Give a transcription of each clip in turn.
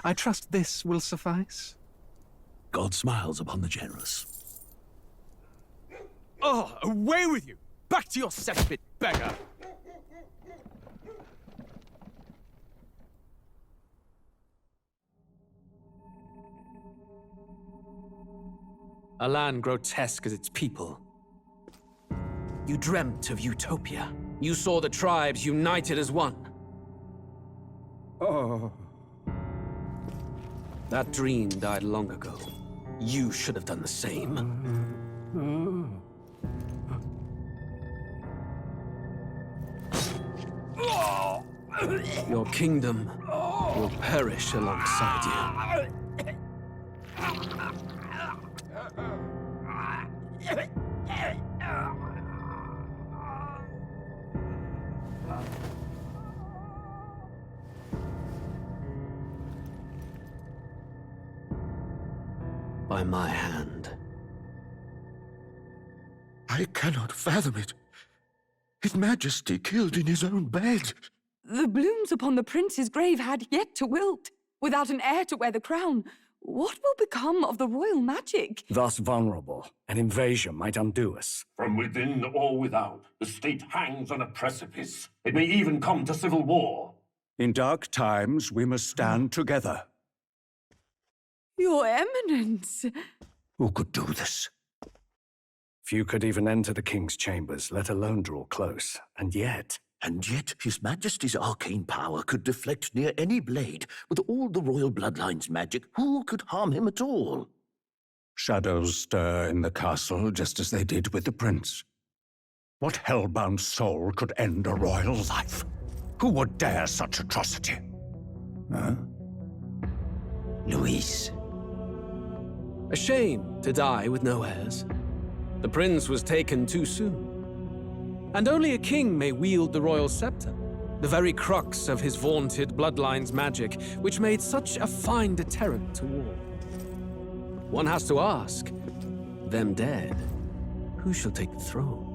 I trust this will suffice. God smiles upon the generous. Oh, away with you! Back to your cesspit, beggar! A land grotesque as its people. You dreamt of utopia. You saw the tribes united as one. Oh. That dream died long ago. You should have done the same. Your kingdom will perish alongside you. By my hand. I cannot fathom it. His Majesty killed in his own bed. The blooms upon the prince's grave had yet to wilt. Without an heir to wear the crown, what will become of the royal magic? Thus vulnerable, an invasion might undo us. From within or without, the state hangs on a precipice. It may even come to civil war. In dark times, we must stand together. Your Eminence! Who could do this? Few could even enter the king's chambers, let alone draw close. And yet His Majesty's arcane power could deflect near any blade. With all the royal bloodline's magic, who could harm him at all? shadows stir in the castle just as they did with the prince. What hellbound soul could end a royal life? Who would dare such atrocity? Huh? Luis. A shame to die with no heirs. The prince was taken too soon. And only a king may wield the royal scepter, the very crux of his vaunted bloodline's magic, which made such a fine deterrent to war. One has to ask, them dead, who shall take the throne?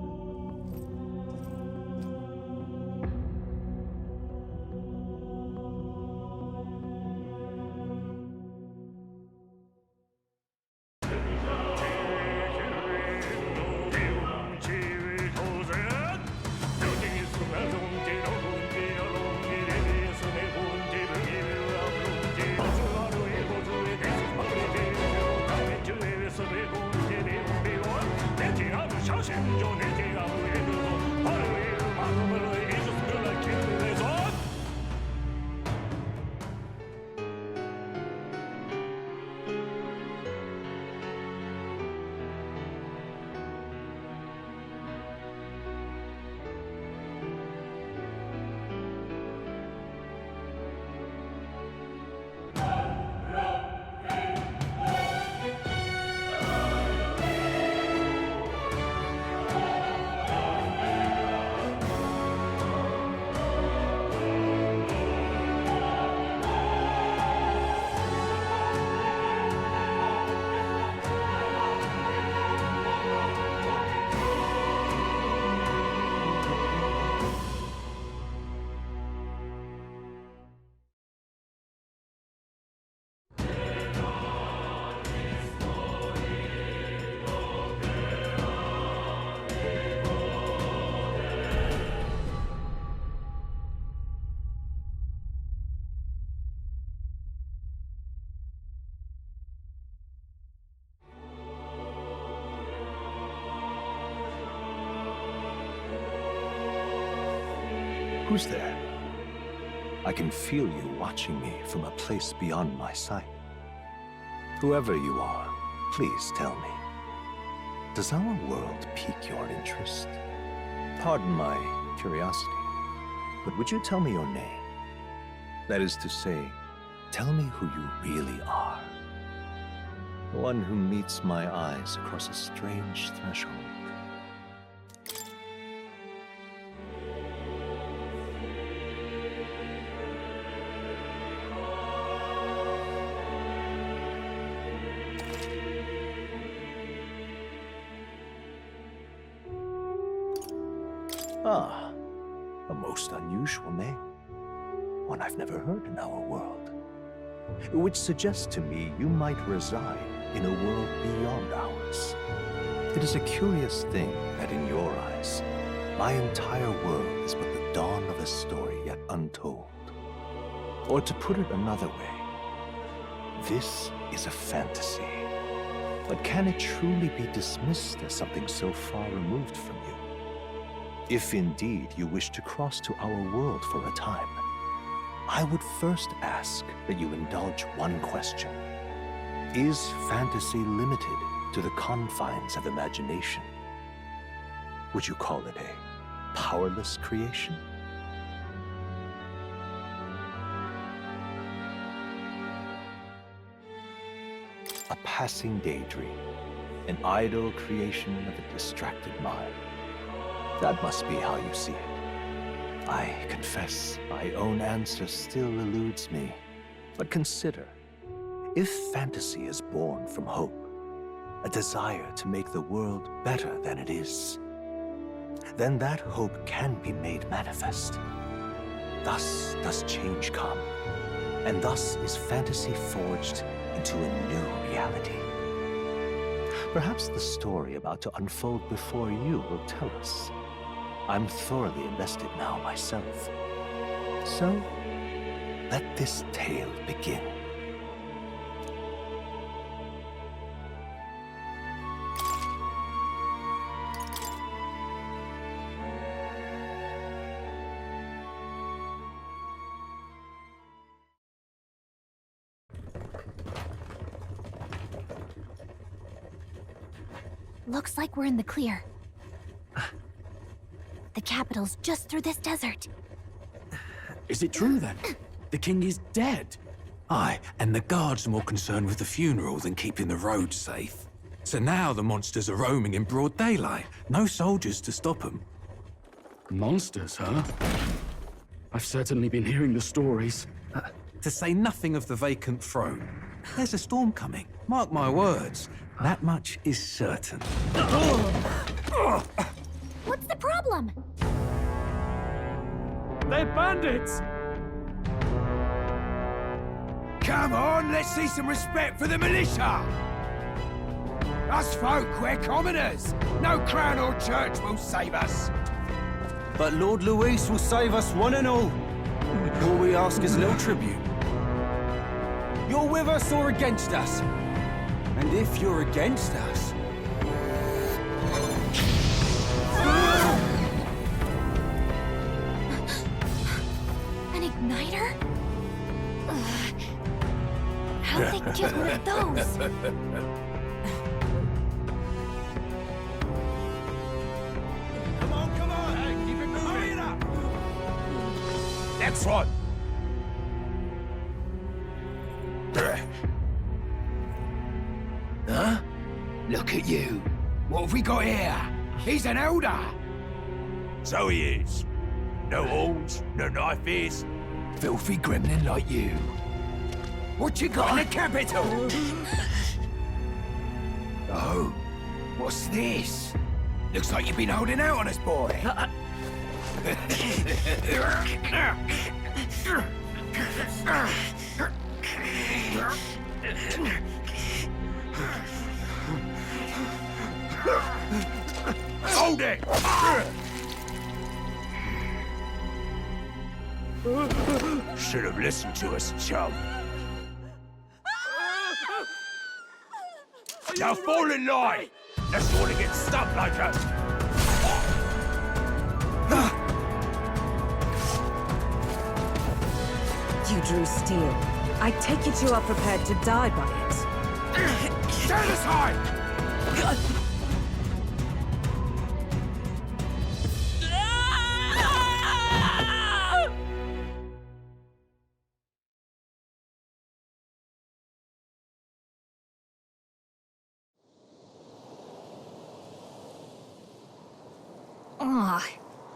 Who's there? I can feel you watching me from a place beyond my sight. Whoever you are, please tell me. Does our world pique your interest? Pardon my curiosity, but would you tell me your name? That is to say, tell me who you really are. The one who meets my eyes across a strange threshold. Ah, a most unusual name. One I've never heard in our world. which suggests to me you might reside in a world beyond ours. It is a curious thing that in your eyes, my entire world is but the dawn of a story yet untold. Or to put it another way, this is a fantasy. But can it truly be dismissed as something so far removed from you? If indeed you wish to cross to our world for a time, I would first ask that you indulge one question. Is fantasy limited to the confines of imagination? Would you call it a powerless creation? A passing daydream, an idle creation of a distracted mind. That must be how you see it. I confess, my own answer still eludes me. But consider, if fantasy is born from hope, a desire to make the world better than it is, then that hope can be made manifest. Thus does change come, and thus is fantasy forged into a new reality. Perhaps the story about to unfold before you will tell us. I'm thoroughly invested now myself. So, let this tale begin. Looks like we're in the clear. The capital's just through this desert. Is it true then? The king is dead? Aye, and the guards are more concerned with the funeral than keeping the roads safe. So now the monsters are roaming in broad daylight. No soldiers to stop them. Monsters, huh? I've certainly been hearing the stories. To say nothing of the vacant throne. There's a storm coming. Mark my words. That much is certain. What's the problem? They're bandits! Come on, let's see some respect for the militia! Us folk, we're commoners. No crown or church will save us. But Lord Luis will save us one and all. All we ask is a little tribute. You're with us or against us? And if you're against us... An igniter? Ugh. How'd they get one of those? Come on, hey, keep it moving. Hurry it up! Next one! Huh? Look at you. What have we got here? He's an elder. So he is. No horns, no knife is. Filthy gremlin like you. What you got in the capital? Oh, what's this? Looks like you've been holding out on us, boy. Hold it! Should have listened to us, chum. Now fall in line! Let's want to get stuck like us. You drew steel. I take it you are prepared to die by it. Stand aside!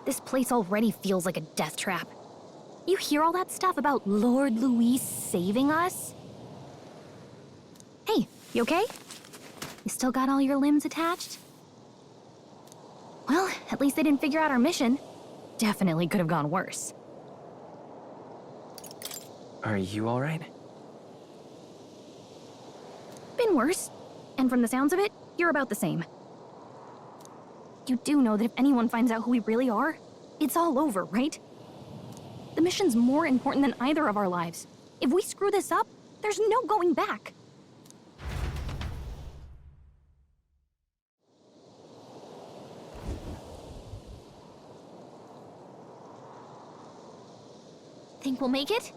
This place already feels like a death trap. You hear all that stuff about Lord Luis saving us? Hey, you okay? You still got all your limbs attached? Well, at least they didn't figure out our mission. Definitely could have gone worse. Are you all right? been worse. And from the sounds of it, you're about the same. You do know that if anyone finds out who we really are, it's all over, right? The mission's more important than either of our lives. If we screw this up, there's no going back. Think we'll make it?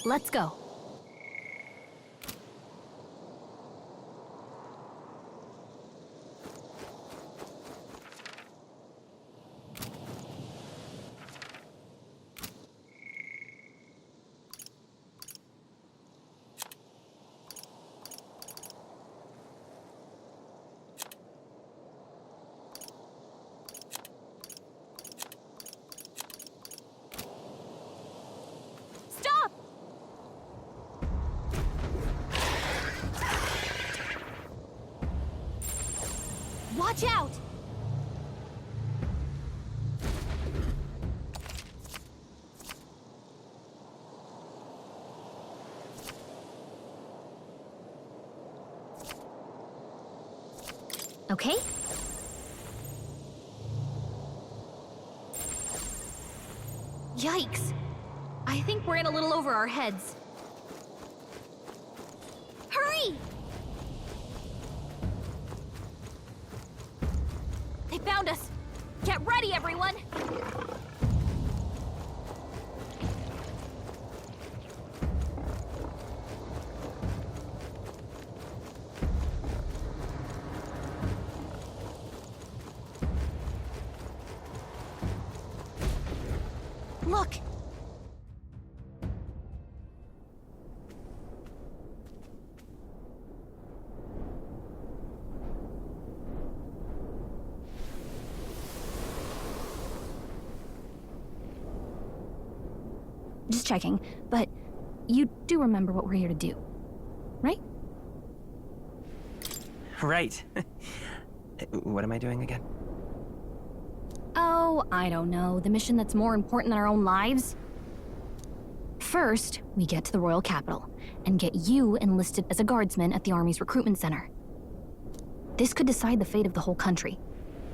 Let's go. Watch out! Okay. Yikes. I think we're in a little over our heads. Hurry! They found us! Get ready, everyone! Look! Just checking, but you do remember what we're here to do, right? Right. What am I doing again? Oh, I don't know. The mission that's more important than our own lives? First, we get to the royal capital and get you enlisted as a guardsman at the army's recruitment center. This could decide the fate of the whole country.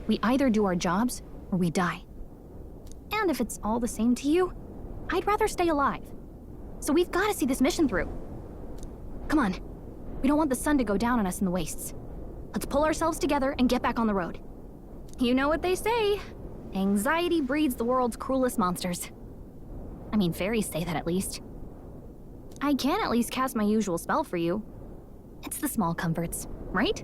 We either do our jobs or we die. And if it's all the same to you, I'd rather stay alive. So we've got to see this mission through. Come on. We don't want the sun to go down on us in the wastes. Let's pull ourselves together and get back on the road. You know what they say. Anxiety breeds the world's cruelest monsters. I mean, fairies say that at least. I can at least cast my usual spell for you. It's the small comforts, right?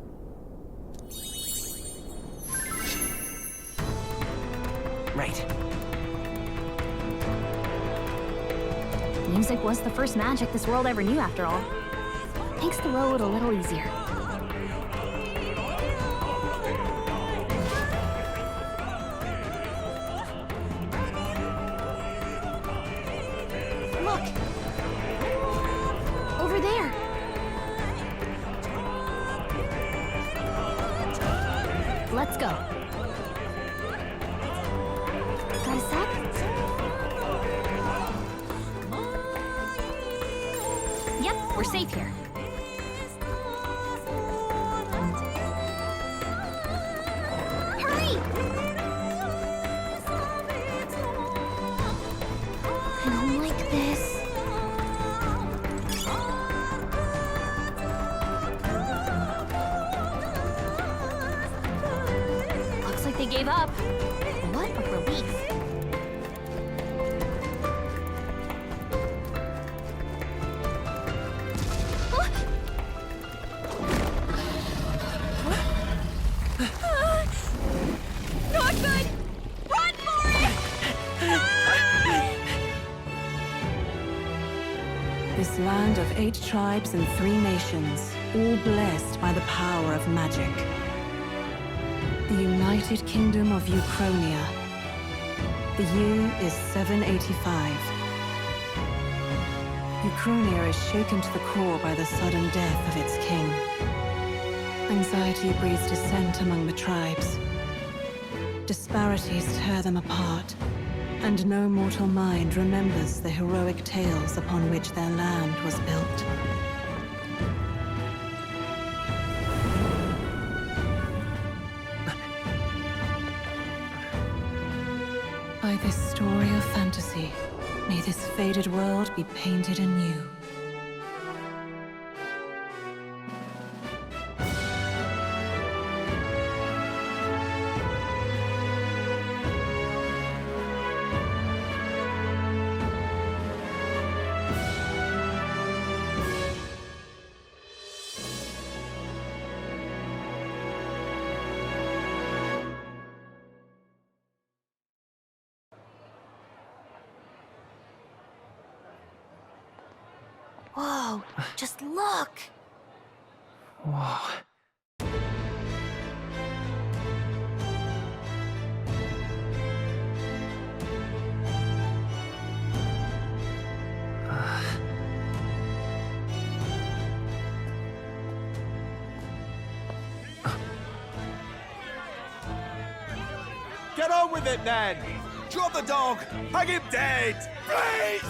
Right. Music was the first magic this world ever knew, after all. Makes the road a little easier. Look! Over there! Let's go. Got a sec? Yep, we're safe here. Hurry! I don't like this. Looks like they gave up. What a relief. Not good! Run for it! This land of 8 tribes and 3 nations, all blessed by the power of magic. The United Kingdom of Uchronia. The year is 785. Ukrunia is shaken to the core by the sudden death of its king. Anxiety breeds dissent among the tribes. Disparities tear them apart, and no mortal mind remembers the heroic tales upon which their land was built. By this story of fantasy, may this faded world be painted anew. Whoa, just look! Whoa. Get on with it, then! Drop the dog! Hang him dead! Please!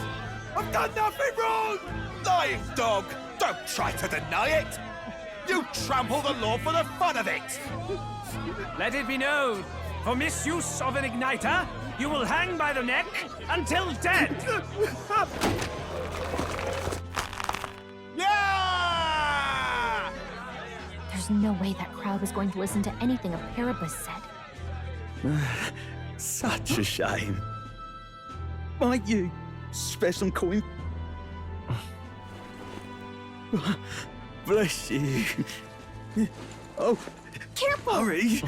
I've done nothing wrong! Lying dog! Don't try to deny it! You trample the law for the fun of it! Let it be known, for misuse of an igniter, you will hang by the neck until dead! Yeah! There's no way that crowd was going to listen to anything a Paribus said. Such a shame. Might you spare some coin? Bless you. Oh, careful! Hurry!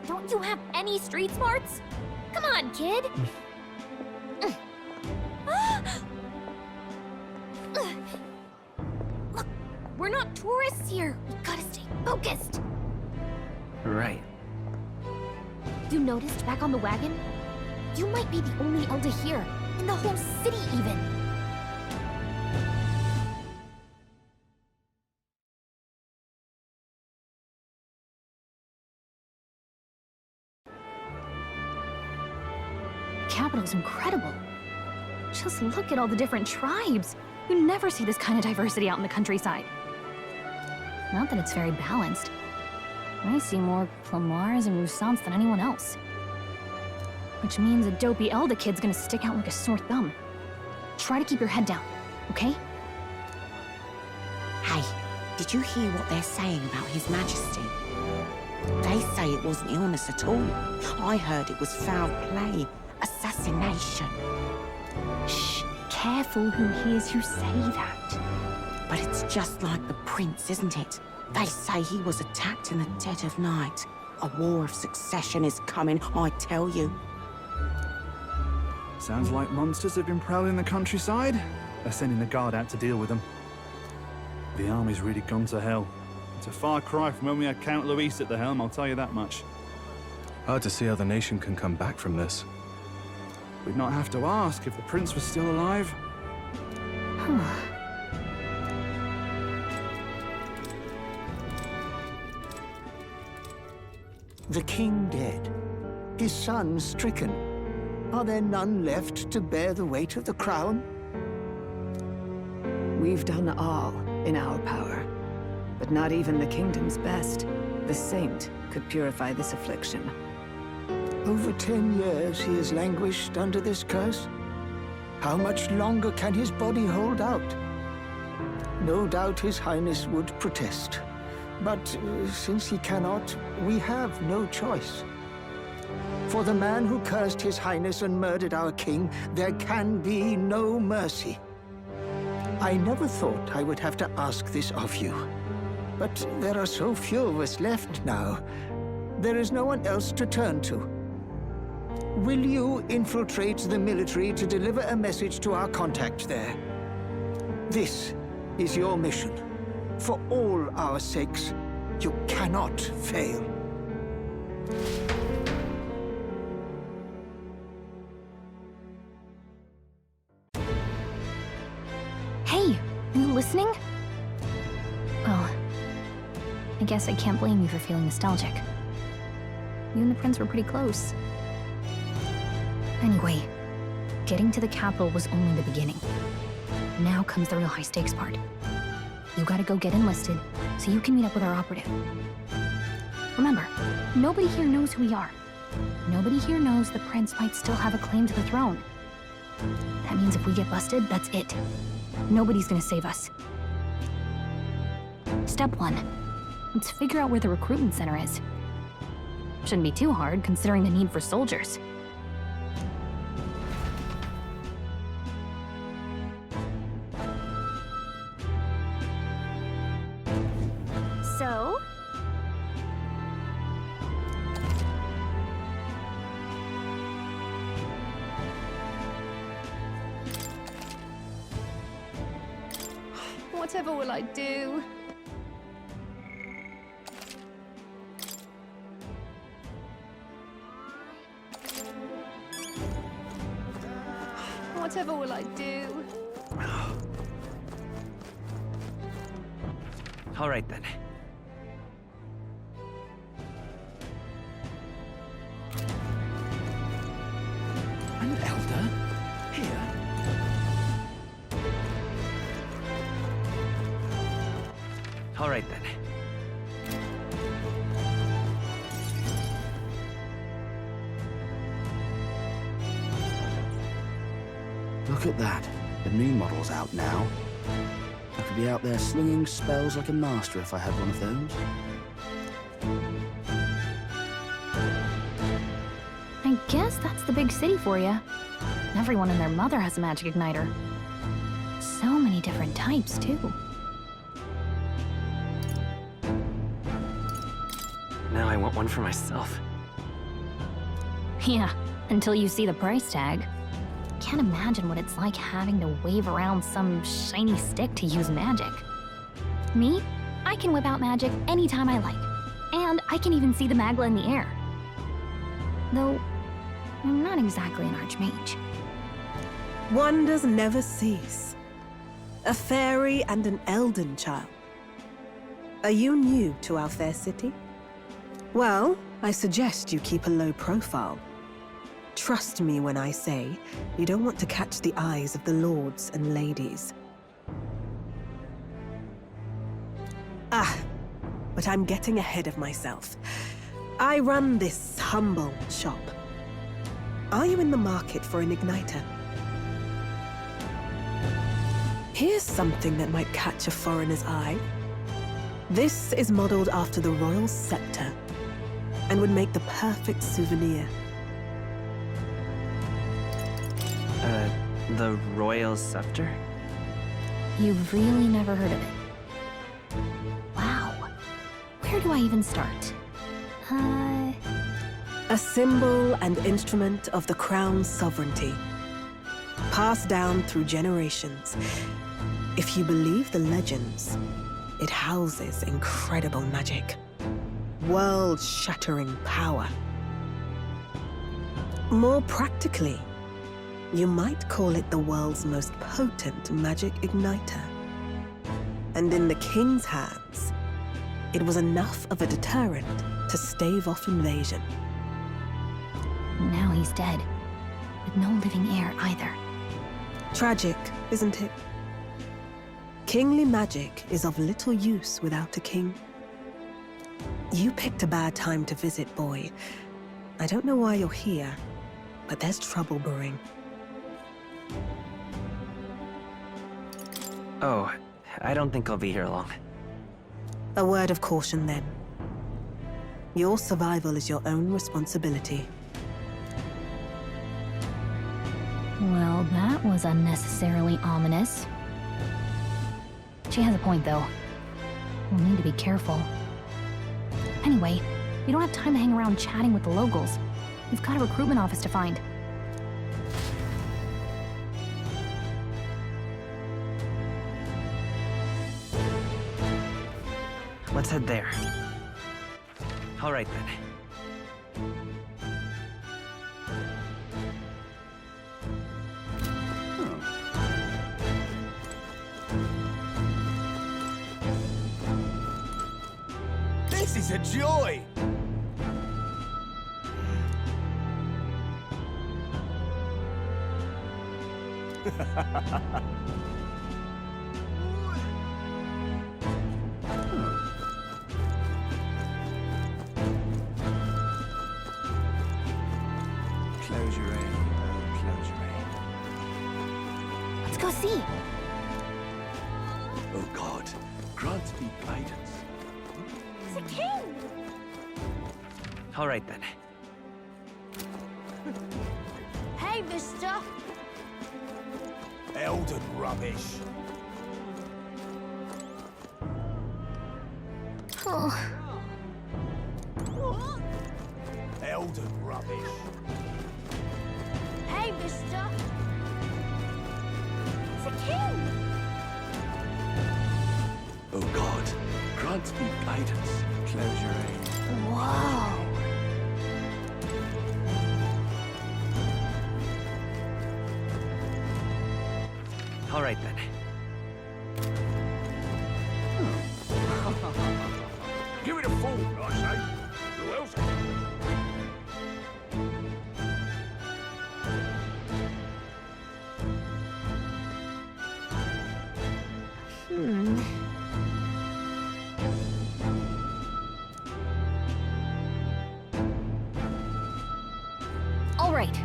Don't you have any street smarts? Come on, kid! Look, we're not tourists here. We gotta stay focused. Right. You noticed back on the wagon? You might be the only elder here, in the whole city even. The capital's incredible. Just look at all the different tribes. You never see this kind of diversity out in the countryside. Not that it's very balanced. I see more Clamars and Roussants than anyone else. Which means a dopey Elder kid's gonna stick out like a sore thumb. Try to keep your head down, okay? Hey, did you hear what they're saying about His Majesty? They say it wasn't illness at all. I heard it was foul play, assassination. Shh, careful who hears you say that. But it's just like the prince, isn't it? They say he was attacked in the dead of night. A war of succession is coming, I tell you. Sounds like monsters have been prowling the countryside. They're sending the guard out to deal with them. The army's really gone to hell. It's a far cry from when we had Count Luis at the helm, I'll tell you that much. Hard to see how the nation can come back from this. We'd not have to ask if the prince was still alive. The king dead, his son stricken. Are there none left to bear the weight of the crown? We've done all in our power, but not even the kingdom's best. The saint could purify this affliction. Over 10 years he has languished under this curse. How much longer can his body hold out? No doubt His Highness would protest. But since he cannot, we have no choice. For the man who cursed His Highness and murdered our king, there can be no mercy. I never thought I would have to ask this of you. But there are so few of us left now. There is no one else to turn to. Will you infiltrate the military to deliver a message to our contact there? This is your mission. For all our sakes, you cannot fail. I guess I can't blame you for feeling nostalgic. You and the prince were pretty close. Anyway, getting to the capital was only the beginning. Now comes the real high-stakes part. You gotta go get enlisted, so you can meet up with our operative. Remember, nobody here knows who we are. Nobody here knows the prince might still have a claim to the throne. That means if we get busted, that's it. Nobody's gonna save us. Step 1. Let's figure out where the recruitment center is. Shouldn't be too hard, considering the need for soldiers. So? Whatever will I do? Whatever will I do? All right then. An elder? Here? All right then. Look at that. The new model's out now. I could be out there slinging spells like a master if I had one of those. I guess that's the big city for you. Everyone and their mother has a magic igniter. So many different types, too. Now I want one for myself. Yeah, until you see the price tag. Can't imagine what it's like having to wave around some shiny stick to use magic. Me? I can whip out magic anytime I like. And I can even see the magla in the air. Though, I'm not exactly an archmage. Wonders never cease. A fairy and an elden child. Are you new to our fair city? Well, I suggest you keep a low profile. Trust me when I say you don't want to catch the eyes of the lords and ladies. But I'm getting ahead of myself. I run this humble shop. Are you in the market for an igniter? Here's something that might catch a foreigner's eye. This is modeled after the royal scepter and would make the perfect souvenir. The royal scepter? You've really never heard of it. Wow. Where do I even start? A symbol and instrument of the crown's sovereignty. Passed down through generations. If you believe the legends, it houses incredible magic. World-shattering power. More practically, you might call it the world's most potent magic igniter. And in the king's hands, it was enough of a deterrent to stave off invasion. Now he's dead, with no living heir either. Tragic, isn't it? Kingly magic is of little use without a king. You picked a bad time to visit, boy. I don't know why you're here, but there's trouble brewing. Oh, I don't think I'll be here long. A word of caution, then. Your survival is your own responsibility. Well, that was unnecessarily ominous. She has a point, though. We'll need to be careful. Anyway, we don't have time to hang around chatting with the locals. We've got a recruitment office to find. Let's head there. All right, then. This is a joy! Close your aim. Close your aim. Let's go see. Oh God, grant me guidance. It's a king! All right then. Hey, mister! Elden rubbish. Oh. Elden rubbish. Hey, mister! It's a king! Oh God, grant me guidance. Close your aim. Whoa. All right then. Give it a fall, I say. Who else can? All right.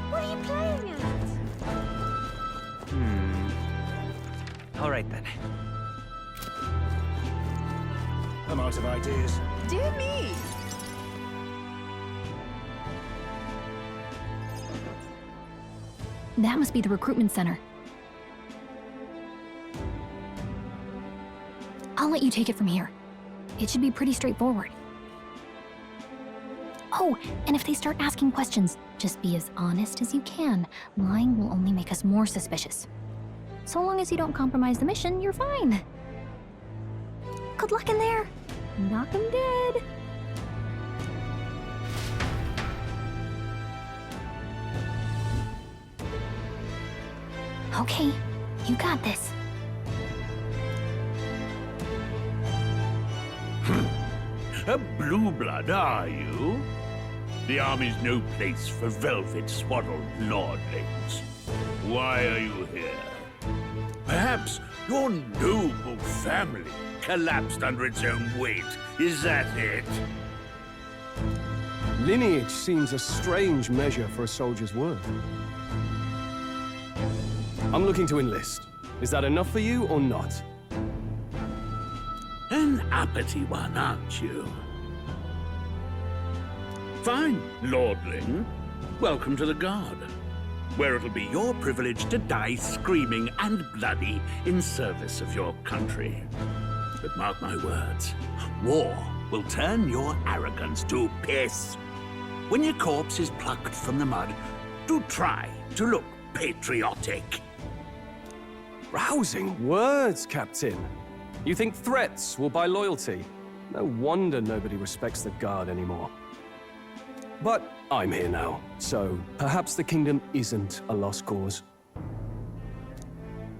What are you playing at? All right then. I'm out of ideas. Dear me! That must be the recruitment center. I'll let you take it from here. It should be pretty straightforward. Oh, and if they start asking questions, just be as honest as you can. Lying will only make us more suspicious. So long as you don't compromise the mission, you're fine. Good luck in there. Knock 'em dead. Okay, you got this. A blue blood, are you? The army's no place for velvet-swaddled lordlings. Why are you here? Perhaps your noble family collapsed under its own weight. Is that it? Lineage seems a strange measure for a soldier's worth. I'm looking to enlist. Is that enough for you or not? An uppity one, aren't you? Fine, lordling. Welcome to the Guard, where it'll be your privilege to die screaming and bloody in service of your country. But mark my words, war will turn your arrogance to piss. When your corpse is plucked from the mud, do try to look patriotic. Rousing words, Captain. You think threats will buy loyalty? No wonder nobody respects the Guard anymore. But I'm here now, so perhaps the kingdom isn't a lost cause.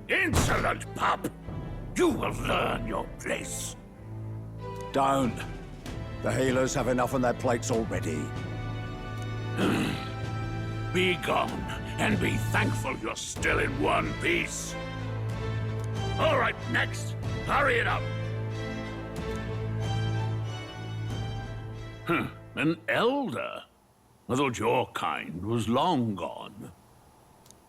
Insolent pup! You will learn your place. Don't. The healers have enough on their plates already. Be gone, and be thankful you're still in one piece. All right, next. Hurry it up. An elder? I thought your kind was long gone.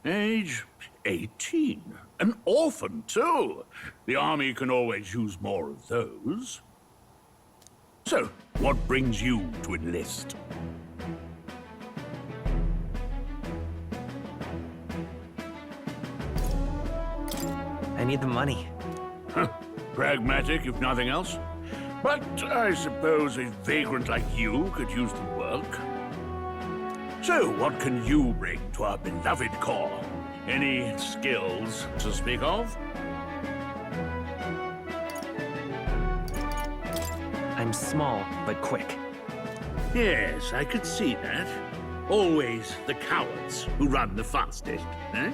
Age 18. An orphan, too. The army can always use more of those. So, what brings you to enlist? I need the money. Pragmatic, if nothing else. But I suppose a vagrant like you could use the work. So, what can you bring to our beloved corps? Any skills to speak of? I'm small, but quick. Yes, I could see that. Always the cowards who run the fastest, eh?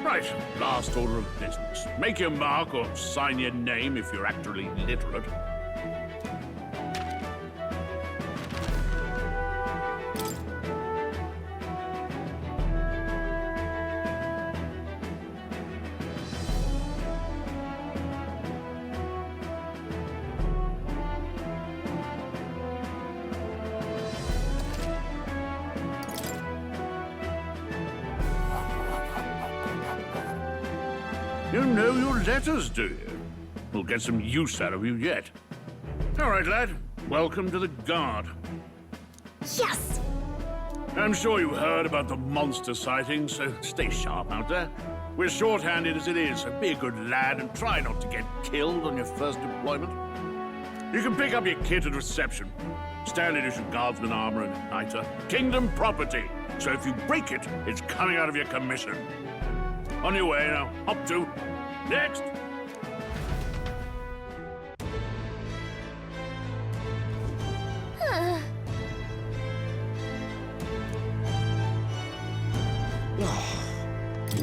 Right, last order of business. Make your mark or sign your name if you're actually literate. You know your letters, do you? We'll get some use out of you yet. All right, lad. Welcome to the Guard. Yes! I'm sure you heard about the monster sightings, so stay sharp out there. We're short-handed as it is, so be a good lad and try not to get killed on your first deployment. You can pick up your kit at reception. Standard issue guardsman armor and igniter. Kingdom property. So if you break it, it's coming out of your commission. On your way now. Hop to. Next!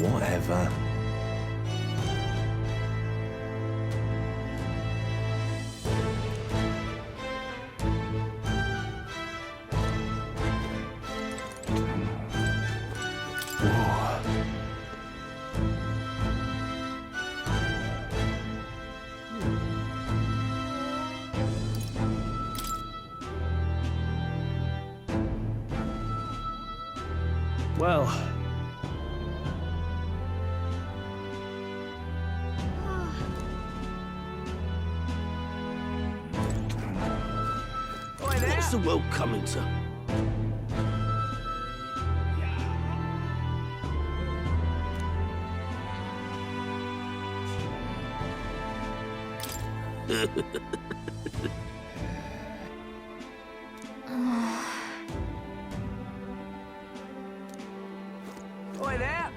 Whatever. Well, What's the world coming to? Oi there!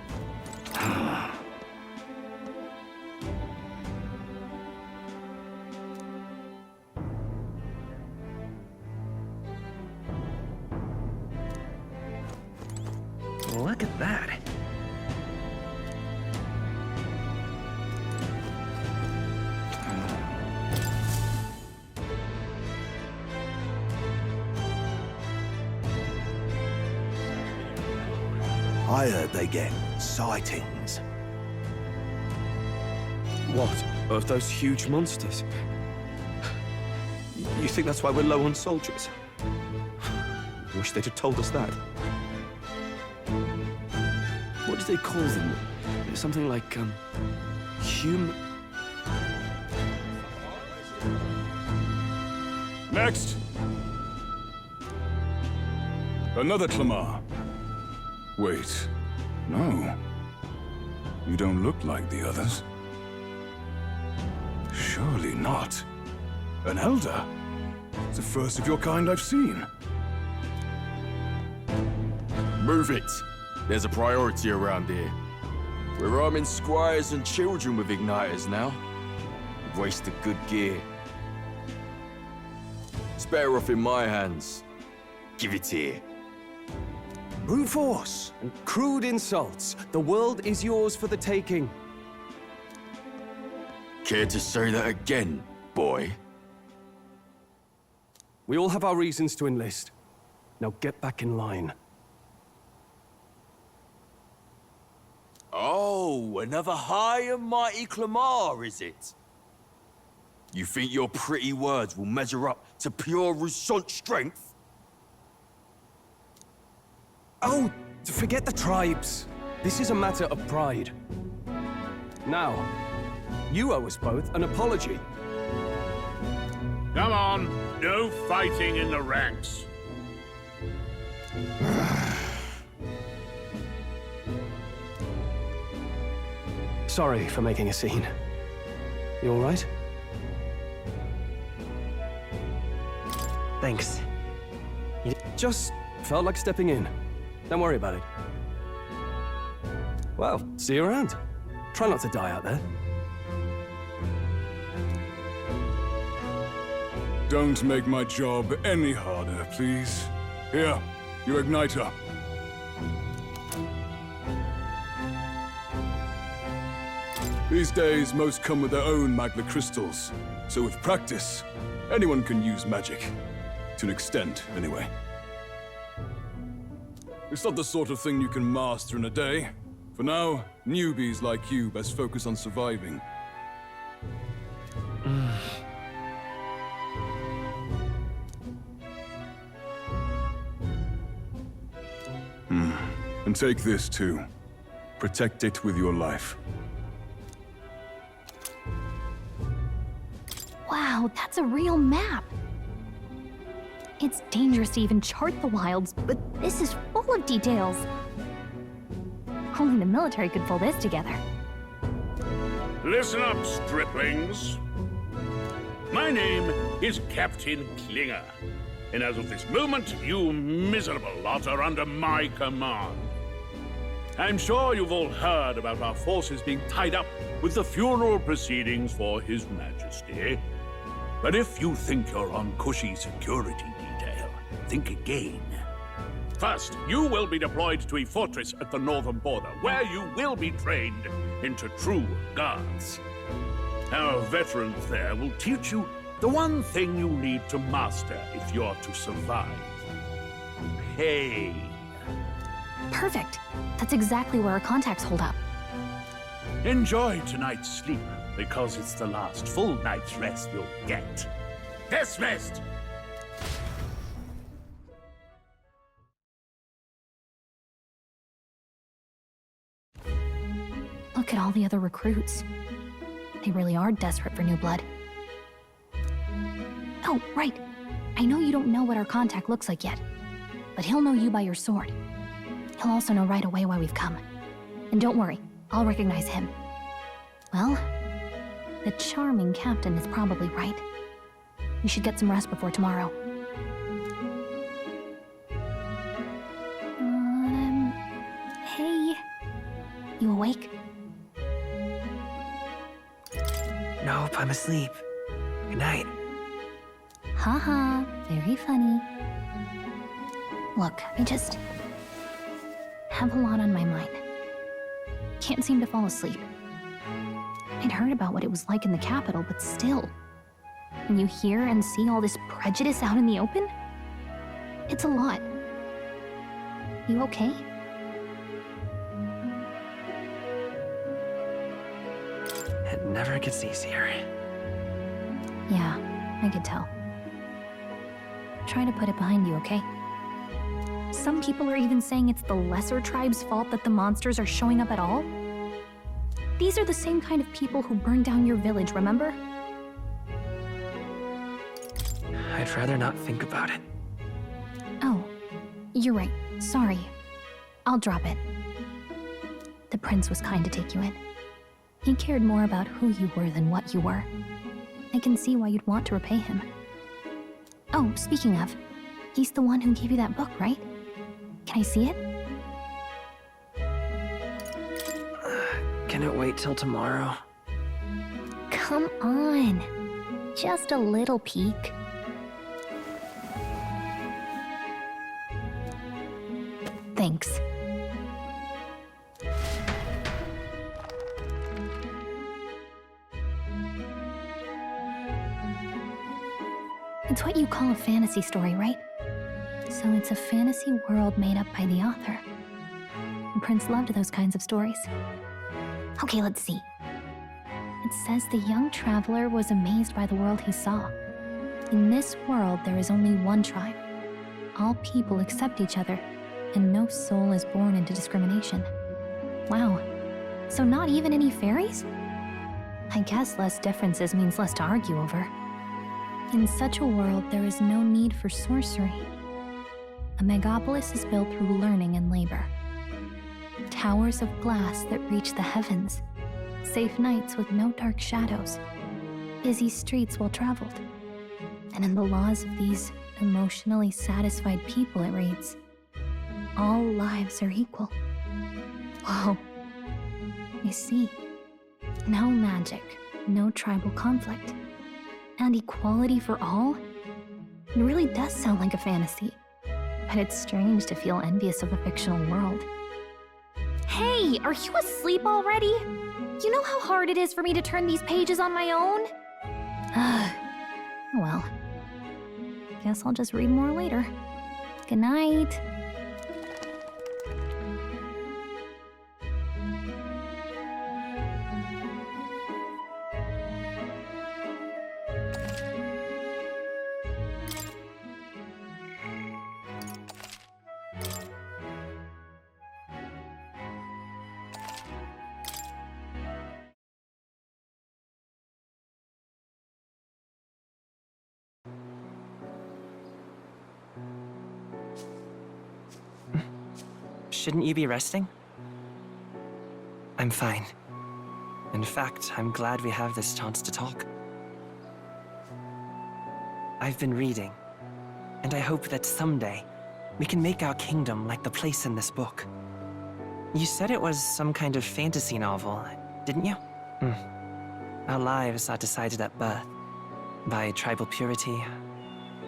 Look at that. I heard they get sightings. What? Of those huge monsters? You think that's why we're low on soldiers? Wish they'd have told us that. What do they call them? Something like, human... Next! Another Clamar. Wait, no. You don't look like the others. Surely not. An Elder? It's the first of your kind I've seen. Move it! There's a priority around here. We're arming squires and children with igniters now. We've wasted good gear. It's better off in my hands. Give it here. Brute force and crude insults. The world is yours for the taking. Care to say that again, boy? We all have our reasons to enlist. Now get back in line. Oh, another high and mighty Clamar, is it? You think your pretty words will measure up to pure Roussant strength? Oh, forget the tribes. This is a matter of pride. Now, you owe us both an apology. Come on, no fighting in the ranks. Sorry for making a scene. You all right? Thanks. Just felt like stepping in. Don't worry about it. Well, see you around. Try not to die out there. Don't make my job any harder, please. Here, your igniter. These days, most come with their own magna crystals. So with practice, anyone can use magic. To an extent, anyway. It's not the sort of thing you can master in a day. For now, newbies like you best focus on surviving. And take this too. Protect it with your life. Wow, that's a real map. It's dangerous to even chart the wilds, but this is full of details. Only the military could pull this together. Listen up, striplings. My name is Captain Klinger, and as of this moment, you miserable lot are under my command. I'm sure you've all heard about our forces being tied up with the funeral proceedings for His Majesty. But if you think you're on cushy security detail, think again. First, you will be deployed to a fortress at the northern border, where you will be trained into true guards. Our veterans there will teach you the one thing you need to master if you're to survive. Pain. Perfect. That's exactly where our contacts hold up. Enjoy tonight's sleep, because it's the last full night's rest you'll get. Dismissed! Look at all the other recruits. They really are desperate for new blood. Oh, right. I know you don't know what our contact looks like yet, but he'll know you by your sword. He'll also know right away why we've come. And don't worry, I'll recognize him. Well, the charming captain is probably right. We should get some rest before tomorrow. Hey. You awake? Nope, I'm asleep. Good night. Haha, very funny. Look, I just have a lot on my mind. Can't seem to fall asleep. I'd heard about what it was like in the capital, but still. When you hear and see all this prejudice out in the open, it's a lot. You okay? It never gets easier. Yeah, I could tell. Try to put it behind you, okay? Some people are even saying it's the lesser tribe's fault that the monsters are showing up at all. These are the same kind of people who burned down your village, remember? I'd rather not think about it. Oh, you're right. Sorry. I'll drop it. The prince was kind to take you in. He cared more about who you were than what you were. I can see why you'd want to repay him. Oh, speaking of, he's the one who gave you that book, right? Can I see it? Can it wait till tomorrow? Come on. Just a little peek. Thanks. It's what you call a fantasy story, right? So it's a fantasy world made up by the author. The prince loved those kinds of stories. Okay, let's see. It says the young traveler was amazed by the world he saw. In this world, there is only one tribe. All people accept each other, and no soul is born into discrimination. Wow. So not even any fairies? I guess less differences means less to argue over. In such a world, there is no need for sorcery. A megapolis is built through learning and labor. Towers of glass that reach the heavens. Safe nights with no dark shadows. Busy streets well traveled. And in the laws of these emotionally satisfied people, it reads, all lives are equal. Whoa. You see, no magic, no tribal conflict, and equality for all? It really does sound like a fantasy, but it's strange to feel envious of a fictional world. Hey, are you asleep already? You know how hard it is for me to turn these pages on my own? Well, guess I'll just read more later. Good night. Shouldn't you be resting? I'm fine. In fact, I'm glad we have this chance to talk. I've been reading, and I hope that someday we can make our kingdom like the place in this book. You said it was some kind of fantasy novel, didn't you? Our lives are decided at birth, by tribal purity,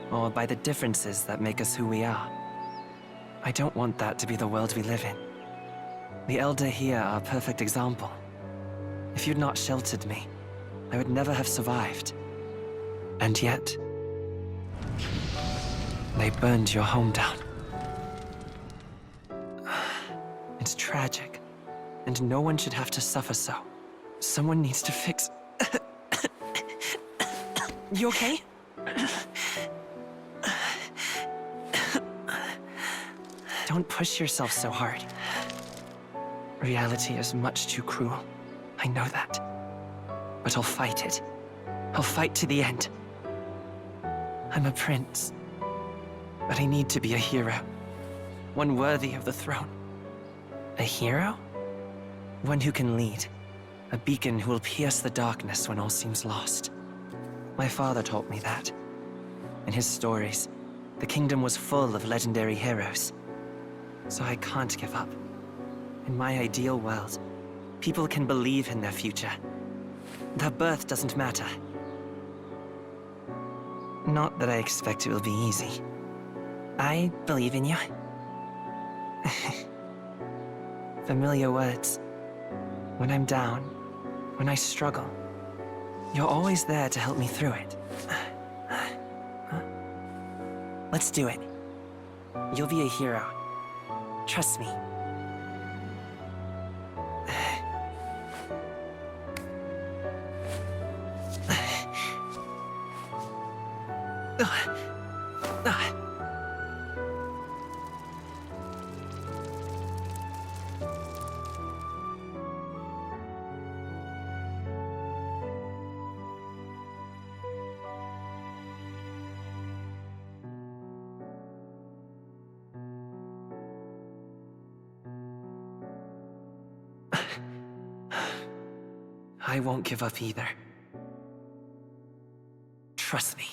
or by the differences that make us who we are. I don't want that to be the world we live in. The Elder here are a perfect example. If you'd not sheltered me, I would never have survived. And yet, they burned your home down. It's tragic, and no one should have to suffer so. Someone needs to fix... You okay? Don't push yourself so hard. Reality is much too cruel. I know that. But I'll fight it. I'll fight to the end. I'm a prince. But I need to be a hero. One worthy of the throne. A hero? One who can lead. A beacon who will pierce the darkness when all seems lost. My father taught me that. In his stories, the kingdom was full of legendary heroes. So I can't give up. In my ideal world, people can believe in their future. Their birth doesn't matter. Not that I expect it will be easy. I believe in you. Familiar words. When I'm down, when I struggle, you're always there to help me through it. Let's do it. You'll be a hero. Trust me. I won't give up either. Trust me.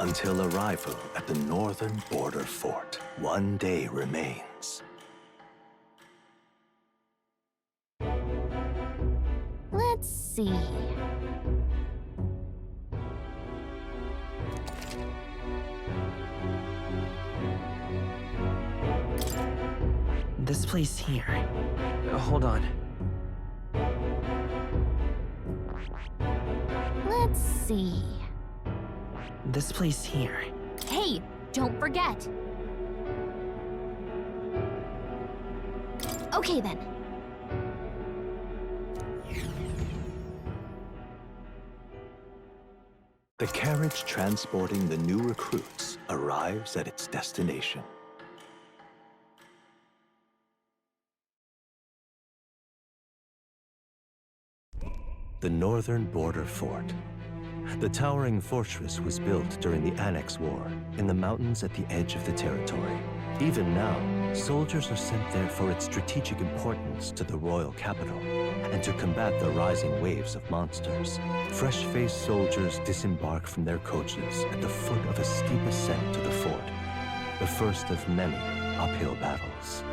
Until arrival at the northern border fort, one day remains. Let's see. This place here. Hold on. Let's see. This place here. Hey, don't forget. Okay then. The carriage transporting the new recruits arrives at its destination. The northern border fort. The towering fortress was built during the Annex War in the mountains at the edge of the territory. Even now, soldiers are sent there for its strategic importance to the royal capital and to combat the rising waves of monsters. Fresh-faced soldiers disembark from their coaches at the foot of a steep ascent to the fort, the first of many uphill battles.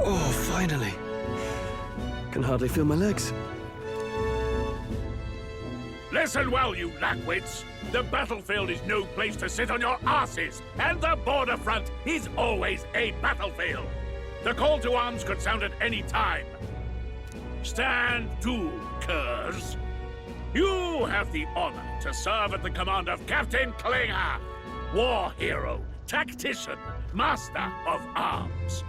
Oh, finally. Can hardly feel my legs. Listen well, you lackwits. The battlefield is no place to sit on your asses, and the border front is always a battlefield. The call to arms could sound at any time. Stand to, curs. You have the honor to serve at the command of Captain Klinger, war hero, tactician, master of arms.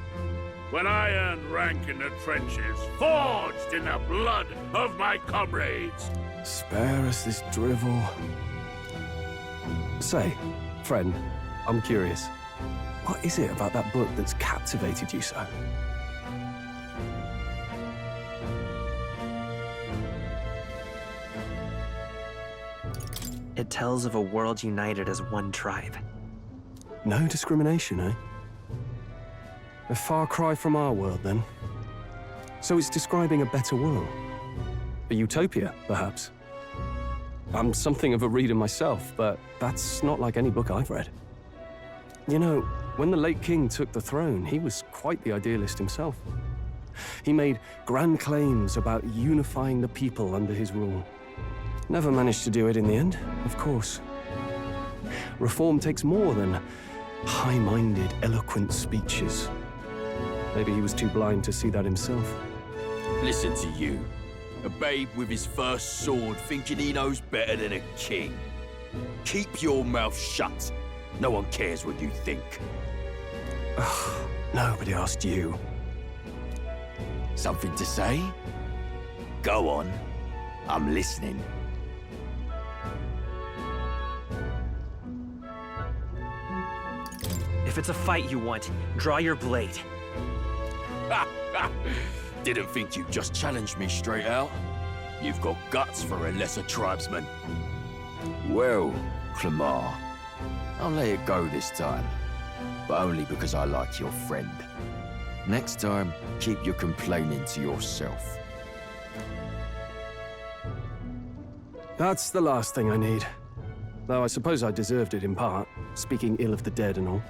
When I earned rank in the trenches, forged in the blood of my comrades. Spare us this drivel. Say, friend, I'm curious. What is it about that book that's captivated you so? It tells of a world united as one tribe. No discrimination, eh? A far cry from our world, then. So it's describing a better world. A utopia, perhaps. I'm something of a reader myself, but that's not like any book I've read. You know, when the late king took the throne, he was quite the idealist himself. He made grand claims about unifying the people under his rule. Never managed to do it in the end, of course. Reform takes more than high-minded, eloquent speeches. Maybe he was too blind to see that himself. Listen to you. A babe with his first sword thinking he knows better than a king. Keep your mouth shut. No one cares what you think. Nobody asked you. Something to say? Go on. I'm listening. If it's a fight you want, draw your blade. Didn't think you'd just challenge me straight out. You've got guts for a lesser tribesman. Well, Clemar, I'll let it go this time. But only because I like your friend. Next time, keep your complaining to yourself. That's the last thing I need. Though I suppose I deserved it in part, speaking ill of the dead and all.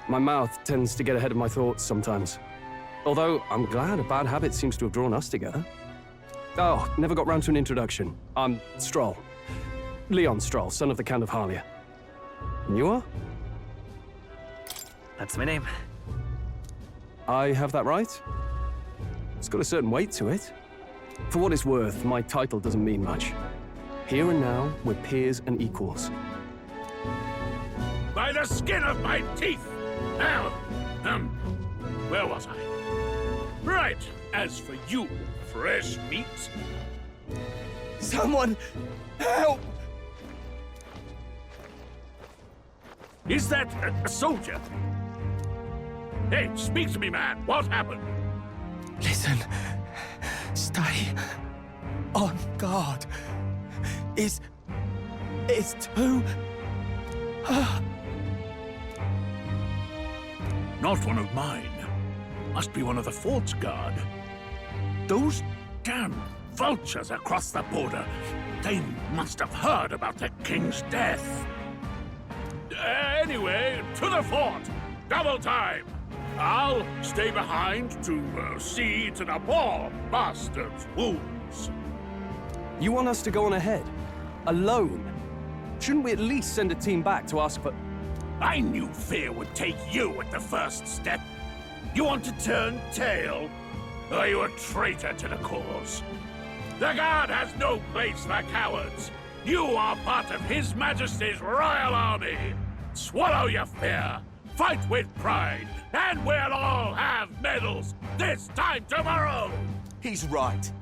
My mouth tends to get ahead of my thoughts sometimes. Although, I'm glad a bad habit seems to have drawn us together. Oh, never got round to an introduction. I'm Stroll. Leon Stroll, son of the Count of Harlia. And you are? That's my name. I have that right? It's got a certain weight to it. For what it's worth, my title doesn't mean much. Here and now, we're peers and equals. By the skin of my teeth! Now, where was I? Right, as for you, fresh meat. Someone help! Is that a soldier? Hey, speak to me, man. What happened? Listen. Stay on guard. It's too... Not one of mine. Must be one of the fort's guard. Those damn vultures across the border. They must have heard about the king's death. Anyway, to the fort. Double time. I'll stay behind to see to the poor bastard's wounds. You want us to go on ahead? Alone? Shouldn't we at least send a team back to ask for... I knew fear would take you at the first step. You want to turn tail? Are you a traitor to the cause? The Guard has no place for cowards. You are part of His Majesty's Royal Army. Swallow your fear. Fight with pride. And we'll all have medals this time tomorrow. He's right.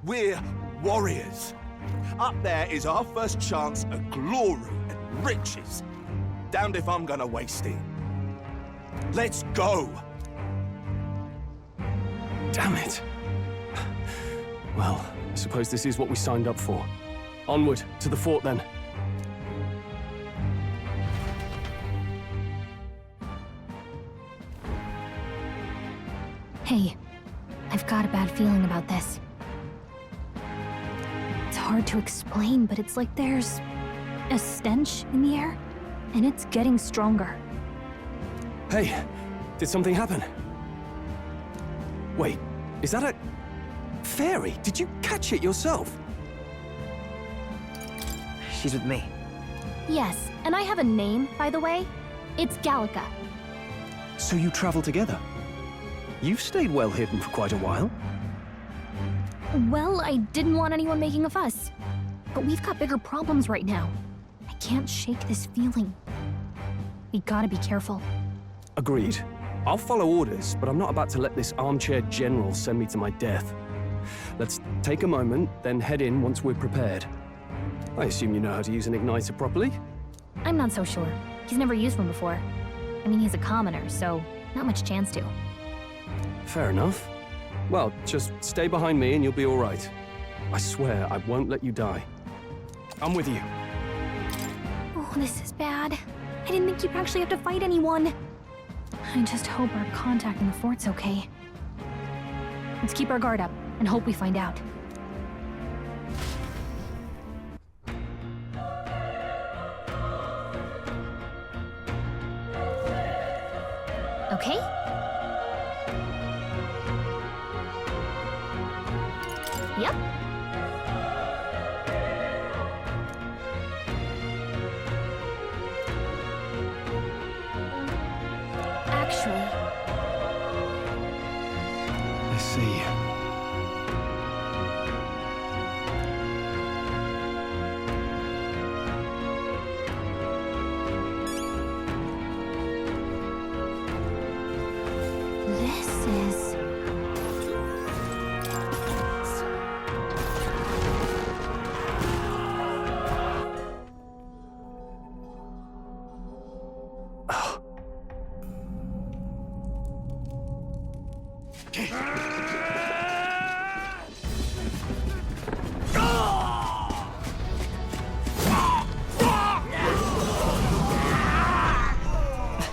We're warriors. Up there is our first chance at glory and riches. damned if I'm gonna waste it. Let's go! Damn it. Well, I suppose this is what we signed up for. Onward, to the fort then. Hey, I've got a bad feeling about this. It's hard to explain, but it's like there's a stench in the air, and it's getting stronger. Hey, did something happen? Wait, is that a fairy? Did you catch it yourself? She's with me. Yes, and I have a name, by the way. It's Gallica. So you travel together? You've stayed well hidden for quite a while. Well, I didn't want anyone making a fuss. But we've got bigger problems right now. I can't shake this feeling. We gotta be careful. Agreed. I'll follow orders, but I'm not about to let this armchair general send me to my death. Let's take a moment, then head in once we're prepared. I assume you know how to use an igniter properly? I'm not so sure. He's never used one before. I mean, he's a commoner, so not much chance to. Fair enough. Well, just stay behind me and you'll be all right. I swear I won't let you die. I'm with you. Oh, this is bad. I didn't think you'd actually have to fight anyone. I just hope our contact in the fort's okay. Let's keep our guard up and hope we find out. Okay? Yep. Actually, I see. this is...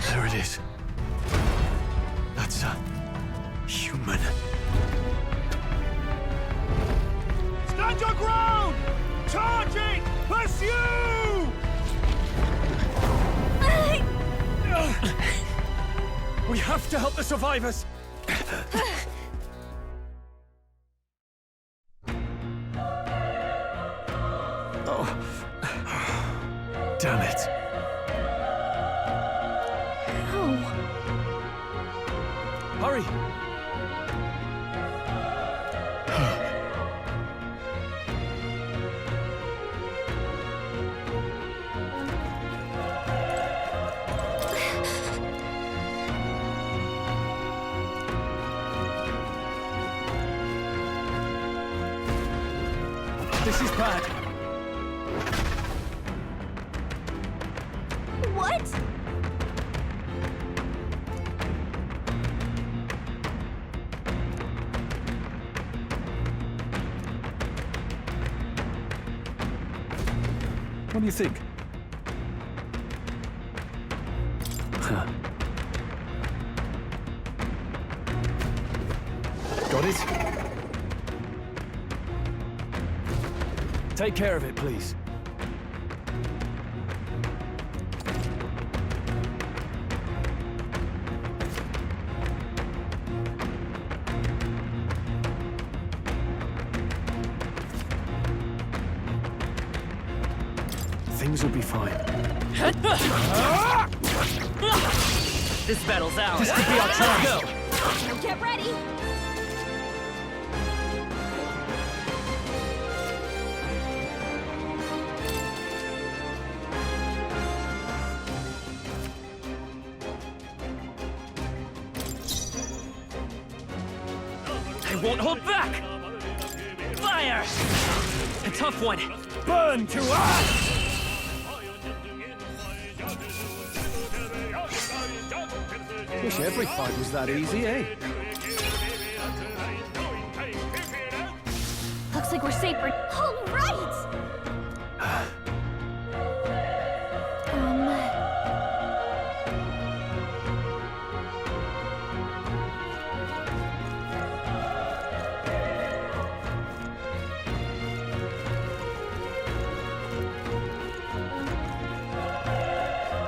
There it is. That's a human. Stand your ground! Charging! Pursue! We have to help the survivors! Damn it. Oh. Hurry! This is bad. What? What do you think? Got it? Take care of it, please. Things will be fine. This battle's ours. This could be our chance. Go. Now get ready! I won't hold back! Fire! A tough one. Burn to us! Wish every fight was that easy, eh? Looks like we're safe for... All right!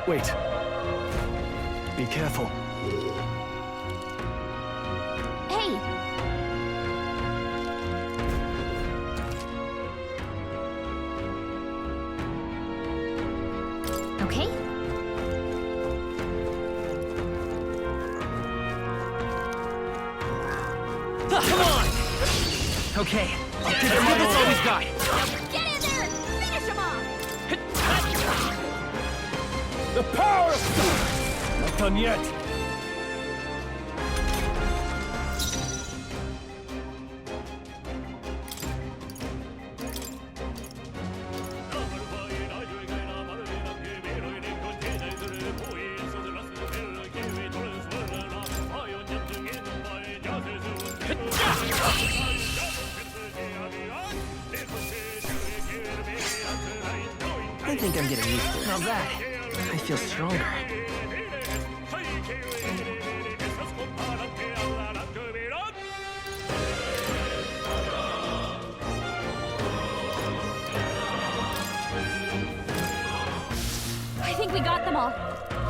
Wait. Be careful. Hey! Okay? Come on! Okay, I'll give this all we've got. Get in there! Finish him off! The power of stone! Not done yet. I think I'm getting used to it. How's that? I feel stronger. I think we got them all.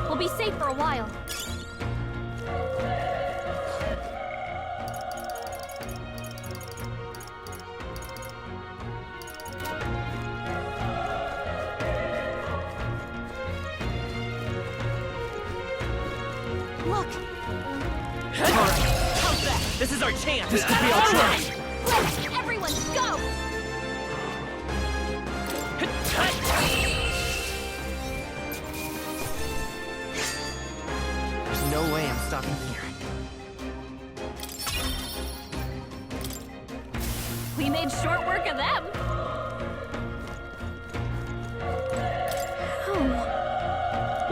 We'll be safe for a while. Look! How's that? This is our chance! This could be our chance! Let's everyone go! There's no way I'm stopping here. We made short work of them!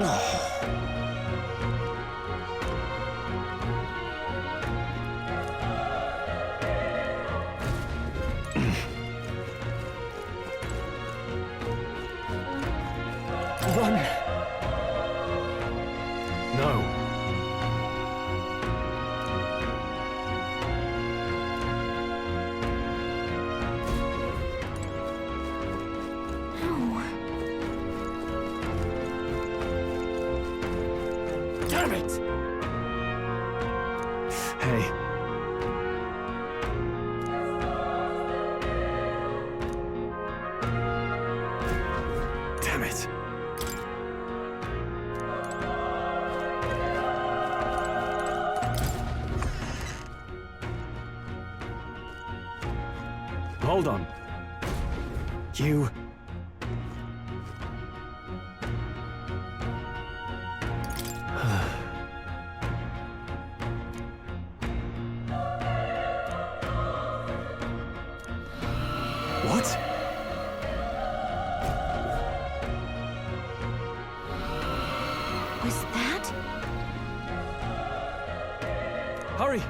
Oh. Run! No. Damn it! Hey. Damn it. Hold on. You... What? Was that? Hurry!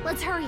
Let's hurry.